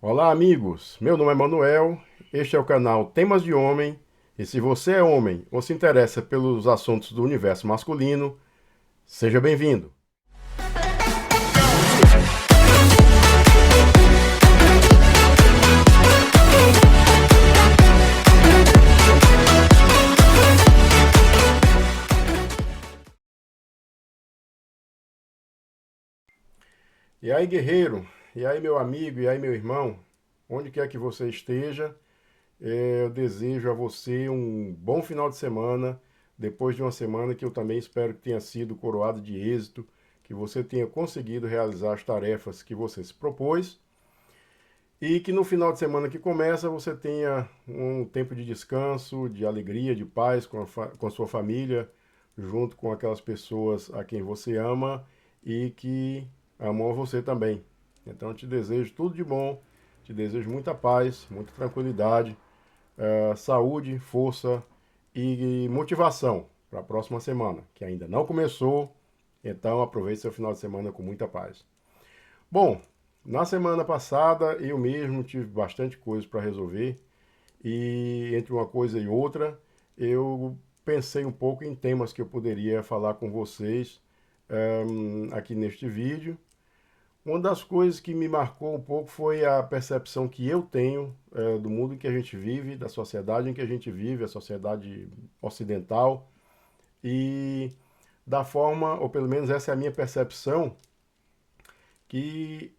Olá, amigos. Meu nome é Manuel. Este é o canal Temas de Homem. E se você é homem ou se interessa pelos assuntos do universo masculino, seja bem-vindo. E aí, guerreiro? E aí, meu amigo? E aí, meu irmão? Onde quer que você esteja, eu desejo a você um bom final de semana, depois de uma semana que eu também espero que tenha sido coroado de êxito, que você tenha conseguido realizar as tarefas que você se propôs e que no final de semana que começa você tenha um tempo de descanso, de alegria, de paz com a sua família, junto com aquelas pessoas a quem você ama e que amam a você também. Então eu te desejo tudo de bom, te desejo muita paz, muita tranquilidade, saúde, força e motivação para a próxima semana, que ainda não começou. Então aproveite seu final de semana com muita paz. Bom, na semana passada eu mesmo tive bastante coisa para resolver e entre uma coisa e outra eu pensei um pouco em temas que eu poderia falar com vocês aqui neste vídeo. Uma das coisas que me marcou um pouco foi a percepção que eu tenho do mundo em que a gente vive, da sociedade em que a gente vive, a sociedade ocidental, e da forma, ou pelo menos essa é a minha percepção, que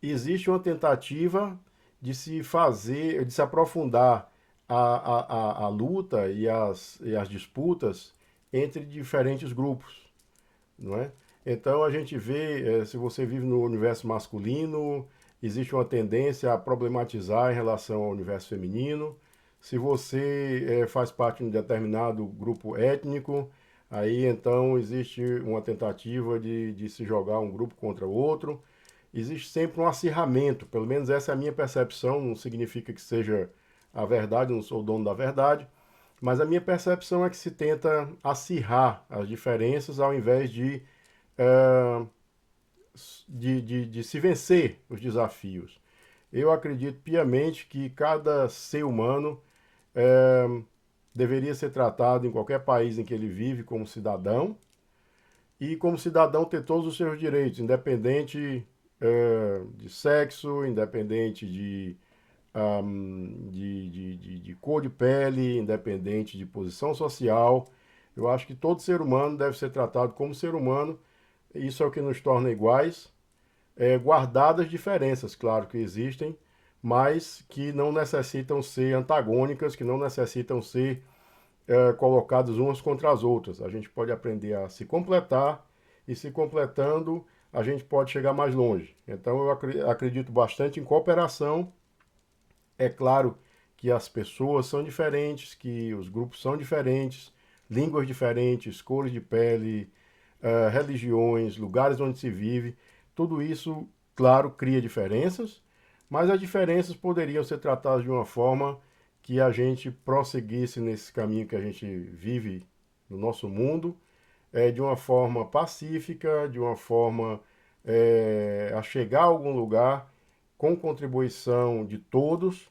existe uma tentativa de se fazer, de se aprofundar a luta e as disputas entre diferentes grupos, não é? Então a gente vê, se você vive no universo masculino, existe uma tendência a problematizar em relação ao universo feminino. Se você faz parte de um determinado grupo étnico, aí então existe uma tentativa de se jogar um grupo contra o outro. Existe sempre um acirramento, pelo menos essa é a minha percepção, não significa que seja a verdade, não sou o dono da verdade, mas a minha percepção é que se tenta acirrar as diferenças ao invés eh, de se vencer os desafios. Eu acredito piamente que cada ser humano eh, deveria ser tratado em qualquer país em que ele vive como cidadão e como cidadão ter todos os seus direitos, independente de sexo, independente de cor de pele, independente de posição social. Eu acho que todo ser humano deve ser tratado como ser humano. Isso é o que nos torna iguais, guardadas diferenças, claro que existem, mas que não necessitam ser antagônicas, que não necessitam ser colocadas umas contra as outras. A gente pode aprender a se completar e se completando a gente pode chegar mais longe. Então eu acredito bastante em cooperação. É claro que as pessoas são diferentes, que os grupos são diferentes, línguas diferentes, cores de pele, religiões, lugares onde se vive. Tudo isso, claro, cria diferenças, mas as diferenças poderiam ser tratadas de uma forma que a gente prosseguisse nesse caminho que a gente vive no nosso mundo, de uma forma pacífica, de uma forma a chegar a algum lugar com contribuição de todos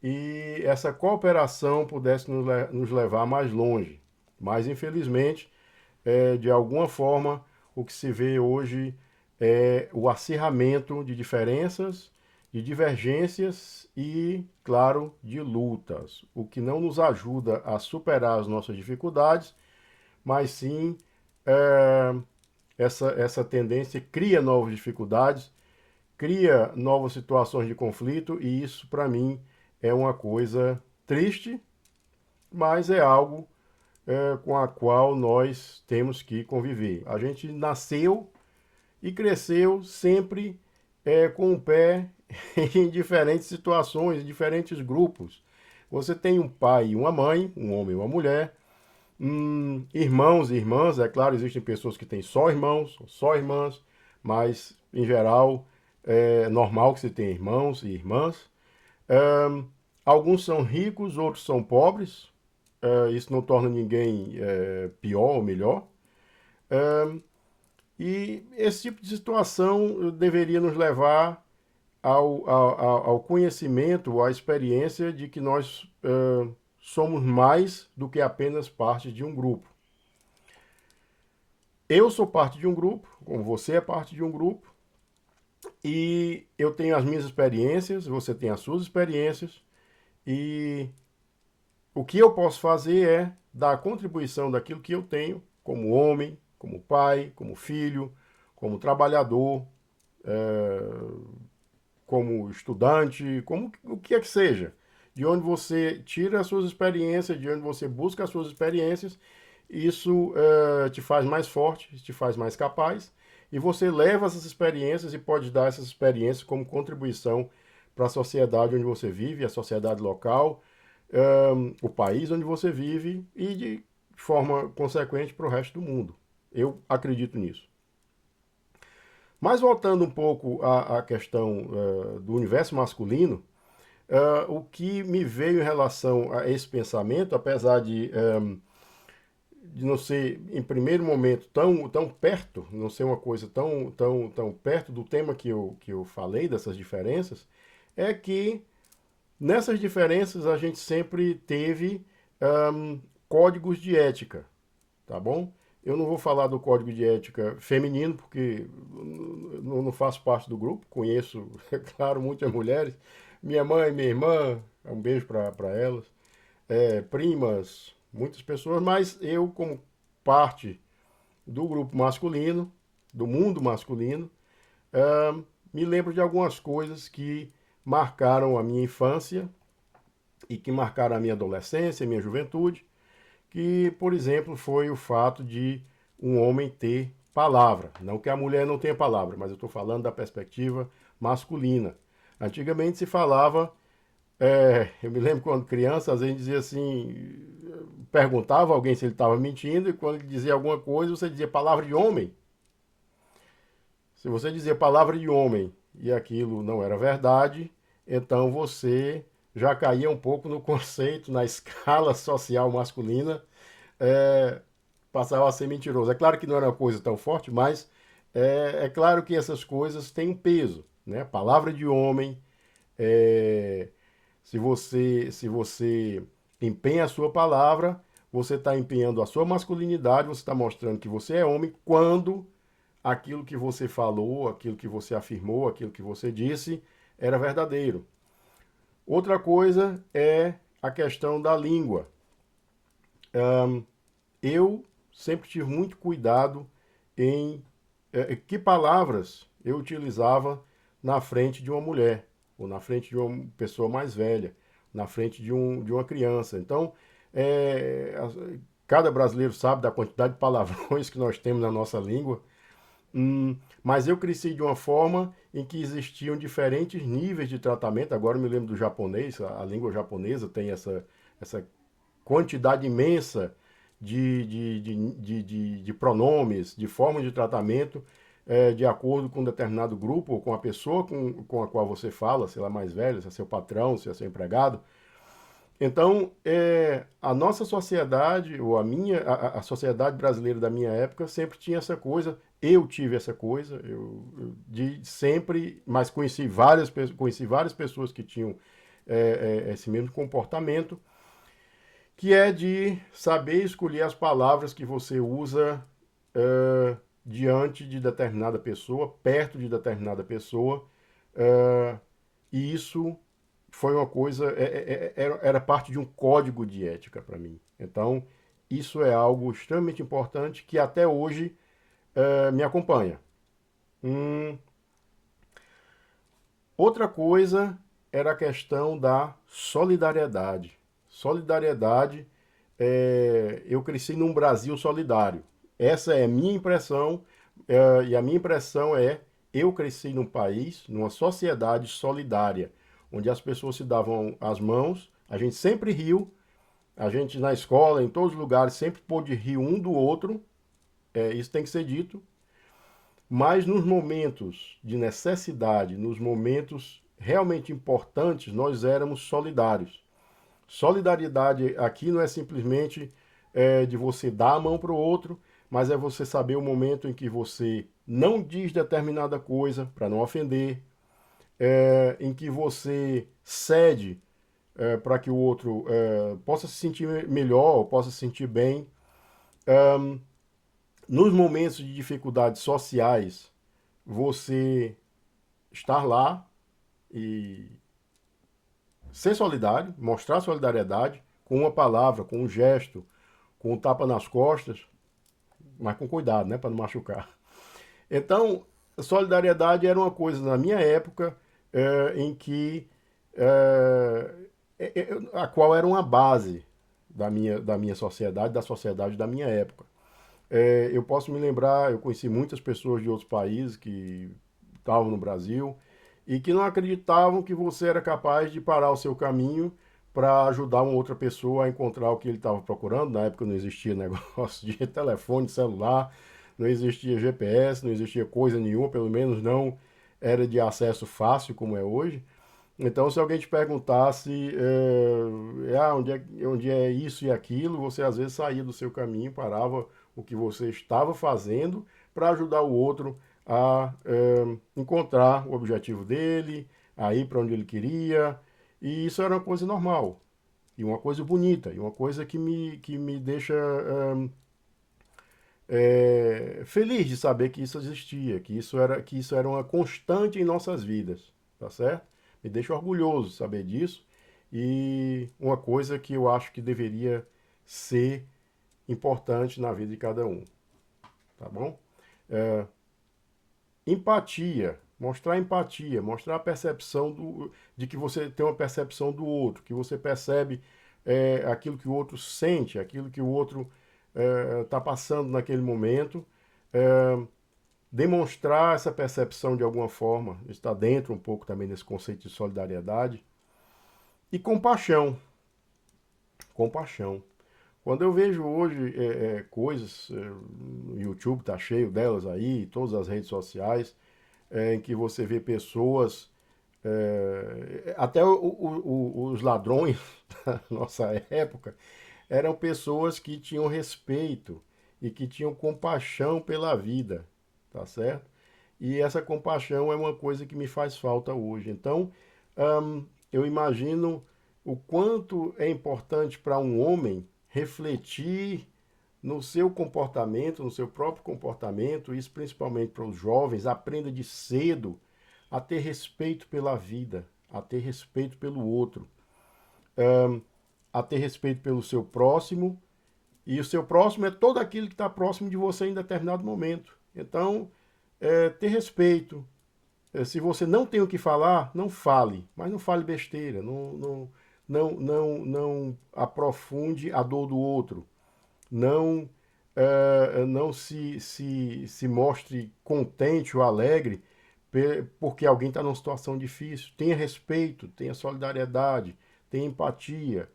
e essa cooperação pudesse nos levar mais longe. Mas, infelizmente, de alguma forma, o que se vê hoje é o acirramento de diferenças, de divergências e, claro, de lutas, o que não nos ajuda a superar as nossas dificuldades, mas sim é, essa tendência cria novas dificuldades, cria novas situações de conflito, e isso, para mim, é uma coisa triste, mas é algo com a qual nós temos que conviver. A gente nasceu e cresceu sempre com o pé em diferentes situações, em diferentes grupos. Você tem um pai e uma mãe, um homem e uma mulher, irmãos e irmãs, é claro, existem pessoas que têm só irmãos, só irmãs, mas em geral é normal que se tenha irmãos e irmãs. Ahn, Alguns são ricos, outros são pobres. Isso não torna ninguém pior ou melhor. Ahn, e esse tipo de situação deveria nos levar ao conhecimento, à experiência de que nós somos mais do que apenas parte de um grupo. Eu sou parte de um grupo, como você é parte de um grupo, e eu tenho as minhas experiências, você tem as suas experiências, e o que eu posso fazer é dar a contribuição daquilo que eu tenho, como homem, como pai, como filho, como trabalhador, como estudante, como o que é que seja. De onde você tira as suas experiências, de onde você busca as suas experiências, isso te faz mais forte, te faz mais capaz, e você leva essas experiências e pode dar essas experiências como contribuição para a sociedade onde você vive, a sociedade local, o país onde você vive e de forma consequente para o resto do mundo. Eu acredito nisso. Mas voltando um pouco à questão do universo masculino, o que me veio em relação a esse pensamento, apesar de não ser, em primeiro momento, tão perto, não ser uma coisa tão perto do tema que eu falei, dessas diferenças, é que nessas diferenças a gente sempre teve códigos de ética, tá bom? Eu não vou falar do código de ética feminino, porque não faço parte do grupo, conheço, é claro, muitas mulheres. Minha mãe, minha irmã, um beijo para elas, primas, muitas pessoas, mas eu, como parte do grupo masculino, do mundo masculino, me lembro de algumas coisas que marcaram a minha infância e que marcaram a minha adolescência, a minha juventude, que, por exemplo, foi o fato de um homem ter palavra. Não que a mulher não tenha palavra, mas eu estou falando da perspectiva masculina. Antigamente se falava, eu me lembro quando criança, às vezes dizia assim, perguntava a alguém se ele estava mentindo, e quando ele dizia alguma coisa, você dizia palavra de homem. Se você dizia palavra de homem e aquilo não era verdade, então você já caía um pouco no conceito, na escala social masculina, é, passava a ser mentiroso. É claro que não era uma coisa tão forte, mas é claro que essas coisas têm um peso, né? Palavra de homem, é, se você empenha a sua palavra, você está empenhando a sua masculinidade, você está mostrando que você é homem quando aquilo que você falou, aquilo que você afirmou, aquilo que você disse era verdadeiro. Outra coisa é a questão da língua. Eu sempre tive muito cuidado em que palavras eu utilizava na frente de uma mulher, ou na frente de uma pessoa mais velha, na frente de uma criança. Então, é, cada brasileiro sabe da quantidade de palavrões que nós temos na nossa língua. Mas eu cresci de uma forma em que existiam diferentes níveis de tratamento. Agora eu me lembro do japonês, a língua japonesa tem essa quantidade imensa de pronomes, de formas de tratamento, de acordo com um determinado grupo ou com a pessoa com a qual você fala, se ela é mais velha, se é seu patrão, se é seu empregado. Então, a nossa sociedade, ou a sociedade brasileira da minha época, sempre tinha essa coisa. Eu tive essa coisa, de sempre, mas conheci várias pessoas que tinham esse mesmo comportamento, que é de saber escolher as palavras que você usa diante de determinada pessoa, perto de determinada pessoa, e isso foi uma coisa, era parte de um código de ética para mim. Então, isso é algo extremamente importante que até hoje me acompanha. Outra coisa era a questão da solidariedade. Solidariedade, eu cresci num Brasil solidário. Essa é a minha impressão, e a minha impressão é, eu cresci num país, numa sociedade solidária, onde as pessoas se davam as mãos, a gente sempre riu, a gente na escola, em todos os lugares, sempre pôde rir um do outro, isso tem que ser dito, mas nos momentos de necessidade, nos momentos realmente importantes, nós éramos solidários. Solidariedade aqui não é simplesmente de você dar a mão para o outro, mas é você saber o momento em que você não diz determinada coisa para não ofender, em que você cede para que o outro possa se sentir melhor, possa se sentir bem. Nos momentos de dificuldades sociais, você estar lá e ser solidário, mostrar solidariedade com uma palavra, com um gesto, com um tapa nas costas, mas com cuidado, né, para não machucar. Então, solidariedade era uma coisa na minha época em que a qual era uma base da minha sociedade, da sociedade da minha época. Eu posso me lembrar, eu conheci muitas pessoas de outros países que estavam no Brasil e que não acreditavam que você era capaz de parar o seu caminho para ajudar uma outra pessoa a encontrar o que ele estava procurando. Na época não existia negócio de telefone, celular, não existia GPS, não existia coisa nenhuma, pelo menos não era de acesso fácil como é hoje. Então, se alguém te perguntasse onde é isso e aquilo, você às vezes saía do seu caminho, parava o que você estava fazendo para ajudar o outro a encontrar o objetivo dele, a ir para onde ele queria. E isso era uma coisa normal, e uma coisa bonita, e uma coisa que me deixa feliz de saber que isso existia, que isso era uma constante em nossas vidas, tá certo? Me deixa orgulhoso saber disso e uma coisa que eu acho que deveria ser importante na vida de cada um, tá bom? Empatia, mostrar a percepção de que você tem uma percepção do outro, que você percebe aquilo que o outro sente, aquilo que o outro está passando naquele momento. É, Demonstrar essa percepção de alguma forma, está dentro um pouco também desse conceito de solidariedade. E compaixão. Compaixão. Quando eu vejo hoje coisas, o YouTube está cheio delas aí, todas as redes sociais, em que você vê pessoas, até os ladrões da nossa época, eram pessoas que tinham respeito e que tinham compaixão pela vida, tá certo? E essa compaixão é uma coisa que me faz falta hoje. Então, eu imagino o quanto é importante para um homem refletir no seu comportamento, no seu próprio comportamento, isso principalmente para os jovens, aprenda de cedo a ter respeito pela vida, a ter respeito pelo outro, a ter respeito pelo seu próximo, e o seu próximo é todo aquele que está próximo de você em determinado momento. Então, ter respeito. Se você não tem o que falar, não fale, mas não fale besteira, não aprofunde a dor do outro, não se mostre contente ou alegre porque alguém está numa situação difícil. Tenha respeito, tenha solidariedade, tenha empatia,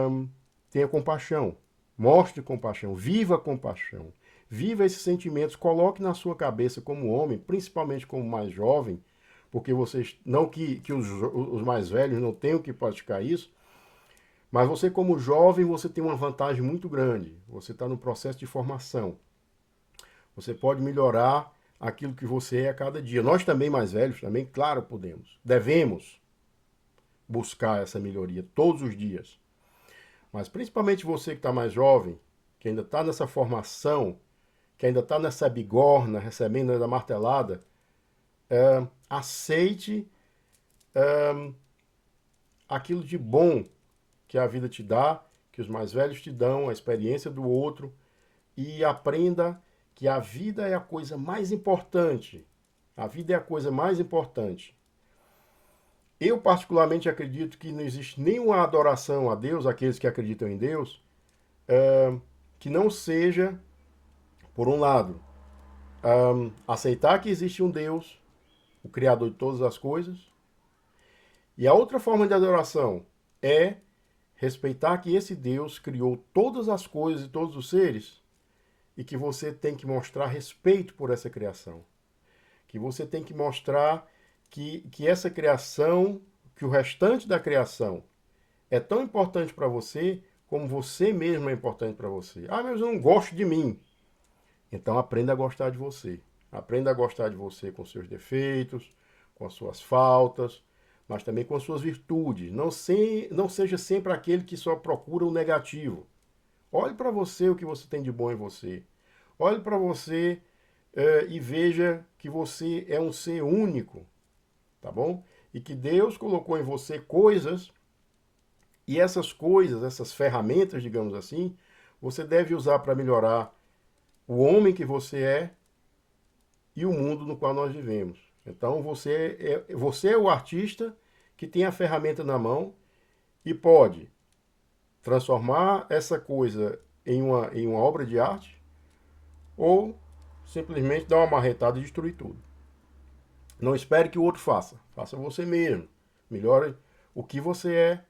hum, tenha compaixão. Mostre compaixão, viva compaixão. Viva esses sentimentos, coloque na sua cabeça como homem, principalmente como mais jovem, porque vocês, não que os mais velhos não tenham que praticar isso, mas você como jovem, você tem uma vantagem muito grande. Você está no processo de formação. Você pode melhorar aquilo que você é a cada dia. Nós também mais velhos, também, claro, podemos. Devemos buscar essa melhoria todos os dias. Mas principalmente você que está mais jovem, que ainda está nessa formação, que ainda está nessa bigorna, recebendo essa martelada, aceite aquilo de bom que a vida te dá, que os mais velhos te dão, a experiência do outro, e aprenda que a vida é a coisa mais importante. A vida é a coisa mais importante. Eu, particularmente, acredito que não existe nenhuma adoração a Deus, aqueles que acreditam em Deus, que não seja, por um lado, aceitar que existe um Deus, o Criador de todas as coisas, e a outra forma de adoração é respeitar que esse Deus criou todas as coisas e todos os seres e que você tem que mostrar respeito por essa criação. Que você tem que mostrar que essa criação, que o restante da criação é tão importante para você como você mesmo é importante para você. Ah, mas eu não gosto de mim. Então aprenda a gostar de você. Aprenda a gostar de você com seus defeitos, com as suas faltas, mas também com as suas virtudes. Não seja sempre aquele que só procura o negativo. Olhe para você o que você tem de bom em você. Olhe para você e veja que você é um ser único, tá bom? E que Deus colocou em você coisas, e essas coisas, essas ferramentas, digamos assim, você deve usar para melhorar o homem que você é e o mundo no qual nós vivemos. Então você é o artista que tem a ferramenta na mão e pode transformar essa coisa em uma obra de arte ou simplesmente dar uma marretada e destruir tudo. Não espere que o outro faça. Faça você mesmo. Melhore o que você é.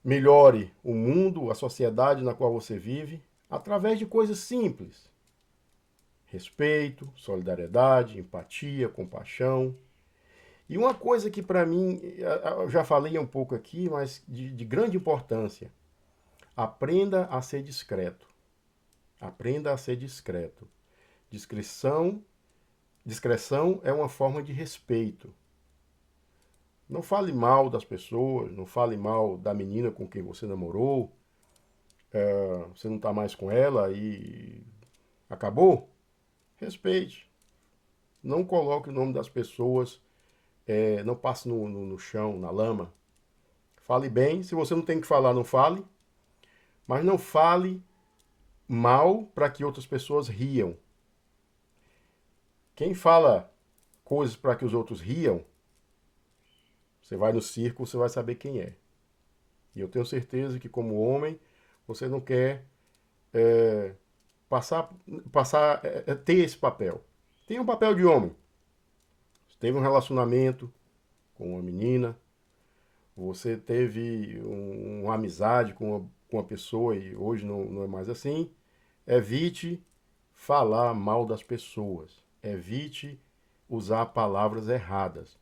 Melhore o mundo, a sociedade na qual você vive, através de coisas simples. Respeito, solidariedade, empatia, compaixão. E uma coisa que para mim, eu já falei um pouco aqui, mas de grande importância. Aprenda a ser discreto. Aprenda a ser discreto. Discrição é uma forma de respeito. Não fale mal das pessoas, não fale mal da menina com quem você namorou, você não está mais com ela e acabou. Respeite. Não coloque o nome das pessoas, não passe no chão, na lama. Fale bem. Se você não tem que falar, não fale. Mas não fale mal para que outras pessoas riam. Quem fala coisas para que os outros riam, você vai no circo, você vai saber quem é. E eu tenho certeza que, como homem, você não quer é, ter esse papel. Tem um papel de homem. Você teve um relacionamento com uma menina, você teve uma amizade com uma pessoa e hoje não é mais assim. Evite falar mal das pessoas. Evite usar palavras erradas.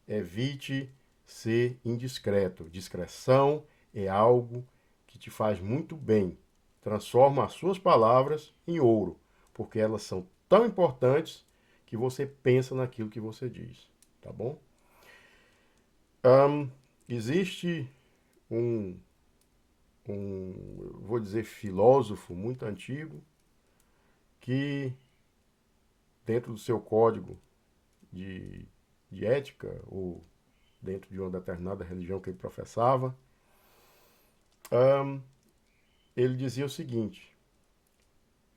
Evite ser indiscreto. Discrição é algo que te faz muito bem. Transforma as suas palavras em ouro, porque elas são tão importantes que você pensa naquilo que você diz, tá bom? Existe um, vou dizer, filósofo muito antigo que, dentro do seu código de, de ética, ou dentro de uma determinada religião que ele professava, ele dizia o seguinte: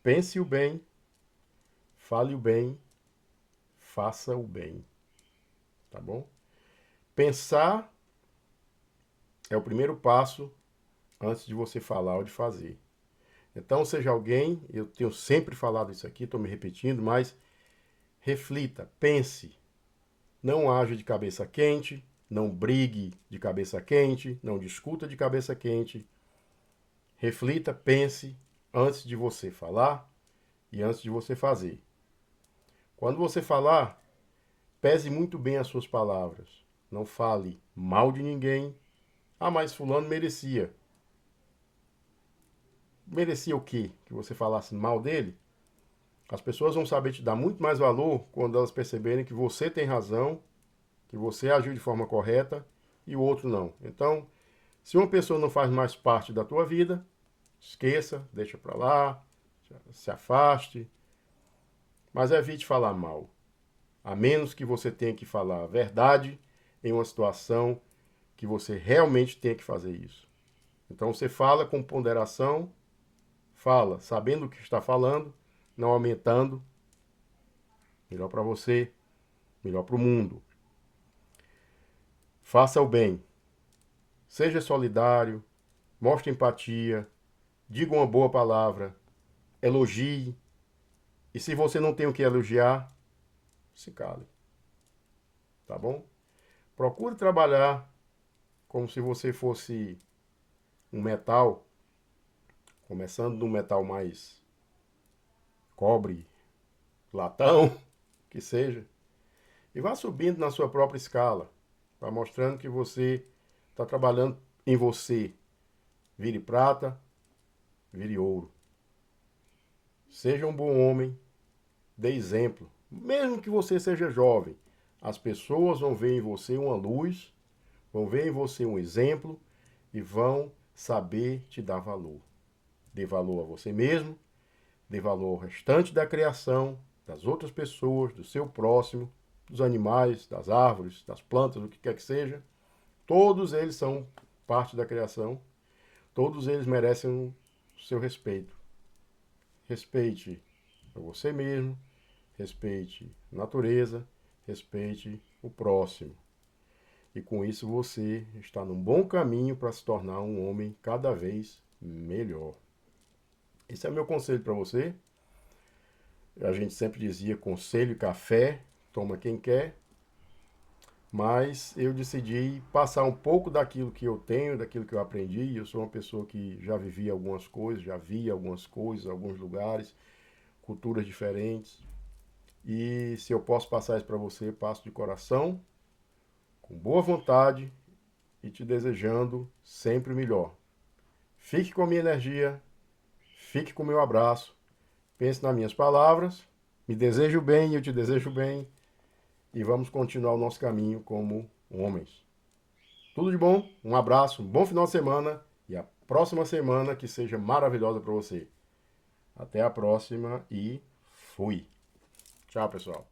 pense o bem, fale o bem, faça o bem. Tá bom? Pensar é o primeiro passo antes de você falar ou de fazer. Então, seja alguém, eu tenho sempre falado isso aqui, estou me repetindo, mas reflita, pense. Não haja de cabeça quente, não brigue de cabeça quente, não discuta de cabeça quente. Reflita, pense antes de você falar e antes de você fazer. Quando você falar, pese muito bem as suas palavras. Não fale mal de ninguém. Ah, mas fulano merecia. Merecia o quê? Que você falasse mal dele? As pessoas vão saber te dar muito mais valor quando elas perceberem que você tem razão, que você agiu de forma correta e o outro não. Então, se uma pessoa não faz mais parte da tua vida, esqueça, deixa para lá, se afaste, mas evite falar mal. A menos que você tenha que falar a verdade em uma situação que você realmente tenha que fazer isso. Então você fala com ponderação, fala sabendo o que está falando, não aumentando. Melhor para você, melhor para o mundo. Faça o bem. Seja solidário, mostre empatia, diga uma boa palavra, elogie. E se você não tem o que elogiar, se cale. Tá bom? Procure trabalhar como se você fosse um metal, começando no metal mais cobre, latão, que seja, e vá subindo na sua própria escala, vá mostrando que você está trabalhando em você. Vire prata, vire ouro. Seja um bom homem, dê exemplo. Mesmo que você seja jovem, as pessoas vão ver em você uma luz, vão ver em você um exemplo e vão saber te dar valor. Dê valor a você mesmo, dê valor ao restante da criação, das outras pessoas, do seu próximo, dos animais, das árvores, das plantas, o que quer que seja. Todos eles são parte da criação, todos eles merecem o seu respeito. Respeite a você mesmo, respeite a natureza, respeite o próximo. E com isso você está num bom caminho para se tornar um homem cada vez melhor. Esse é o meu conselho para você. A gente sempre dizia conselho e café, toma quem quer. Mas eu decidi passar um pouco daquilo que eu tenho, daquilo que eu aprendi. Eu sou uma pessoa que já vivi algumas coisas, já vi algumas coisas, alguns lugares, culturas diferentes. E se eu posso passar isso para você, passo de coração, com boa vontade e te desejando sempre o melhor. Fique com a minha energia, fique com o meu abraço, pense nas minhas palavras, me desejo bem, eu te desejo bem e vamos continuar o nosso caminho como homens. Tudo de bom, um abraço, um bom final de semana e a próxima semana que seja maravilhosa para você. Até a próxima e fui. Tchau, pessoal.